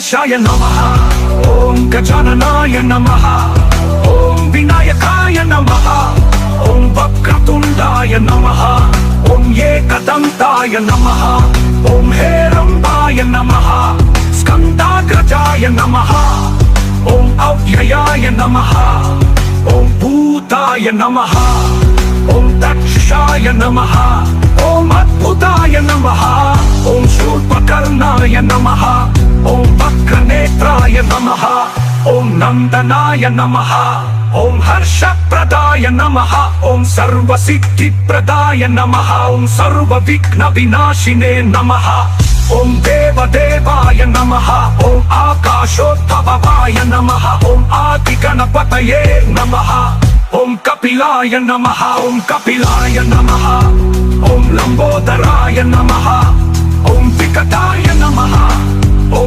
गणेशाय नमः। ओम गजाननाय नमः। ओम विनायकाय नमः। ओम वक्रतुंडाय नमः। ओम एकदंताय नमः। ओम हेरंबाय नमः। स्कंदाग्रजाय नमः। ओम अव्ययाय नमः। ओम भूताय नमः। ओम दक्षाय नमः। ओम अद्भुताय नमः। ओम शूर्पकर्णाय नमः। ओम वक्रनेत्राय नमः। ओम नंदनाय नमः। ओम हर्षप्रदाय नमः। ओम सर्वसिद्धिप्रदाय नमः। ओम सर्वविघ्नविनाशिने नमः। ओम देवदेवाय नमः। ओम आकाशोद्भवाय नमः। ओम आदिगणपतये नमः। ओम कपिलाय नमः। ओम कपिलाय नमः। ओम लंबोदराय नमः। ओम विकटाय नमः।